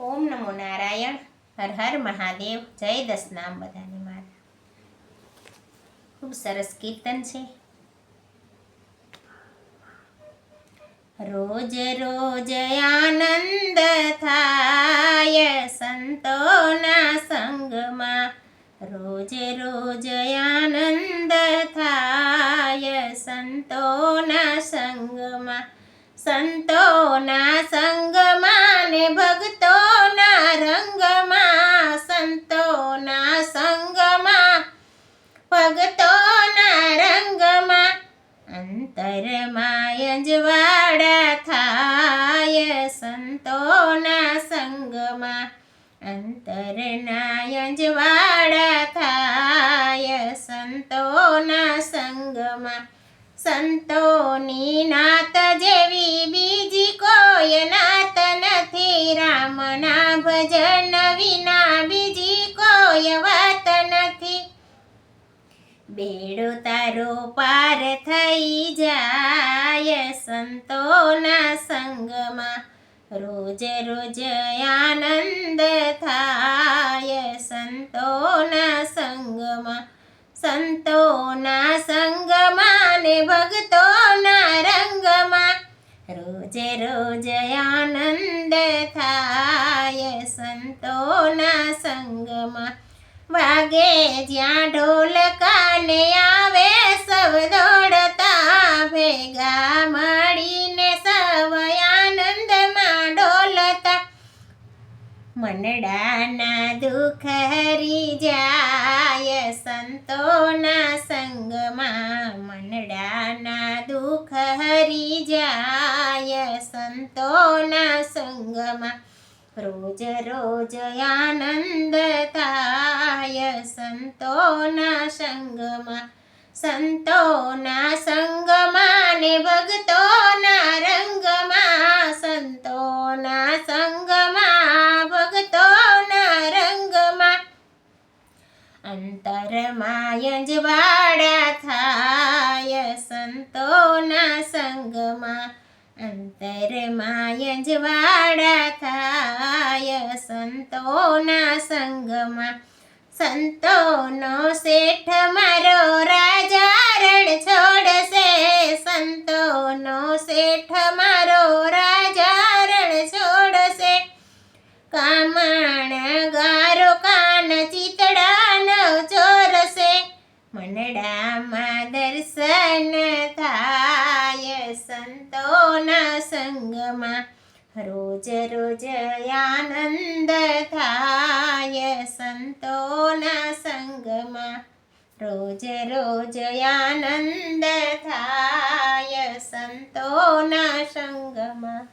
ઓમ નમો નારાયણ. હર હર મહાદેવ. જય દસનામ બધાને મારા. ખૂબ સરસ કીર્તન છે. રોજ રોજ આનંદ થાય સંતોના સંગમાં. રોજ રોજ આનંદ થાય સંતોના સંગમાં. સંતોના સંગમાં ને ભક્તોના રંગમાં. સંતોના સંગમાં ભક્તોના રંગમાં. અંતરમાં અંજવાળા થાય સંતોના સંગમાં. અંતરના અંજવાળા થાય સંતોના સંગમાં. સંતોની નાત જેવી બીજી કોઈ નાત નથી. રામના ભજન વિના બીજી કોઈ વાત નથી. બેડો તારો પાર થઈ જાય સંતોના સંગમાં. રોજ રોજ આનંદ થાય સંતોના સંગમાં. સંતોના સંગમાં ને ભક્તોના રંગમાં. રોજ રોજ આનંદ થાય સંતોના સંગમાં. વાગે જ્યાં ઢોલકાને આવે સૌ દોડતા. ભેગા મળીને સૌ આનંદમાં ડોલતા. મનડાના દુઃખ હરી જાય સંતોના સંગમાં. મનડાના દુઃખ હરી જાય સંતોના સંગમાં. રોજ રોજ આનંદ થાય સંતોના સંગમાં. સંતોના સંગમાં ને ભક્તોના રંગમાં. સંતોના સંગમાં ભક્તોના રંગમાં. અંતરમાં અંજવાળા થાય સંતોના સંગમાં. અંતરમાં અંજવાળા થાય સંતોના સંગમાં. સંતોનો શેઠ મારો રાજા રણ છોડશે. સંતોનો શેઠ મારો રાજા રણ છોડશે. કામણ ગારો કાન ચિતડાનો ચોરશે. મનડામાં દર્શન થાય સંતોના સંગમાં. રોજ રોજ આનંદ થાય સંતોના સંગમાં. રોજ રોજ આનંદ થાય સંતોના સંગમાં.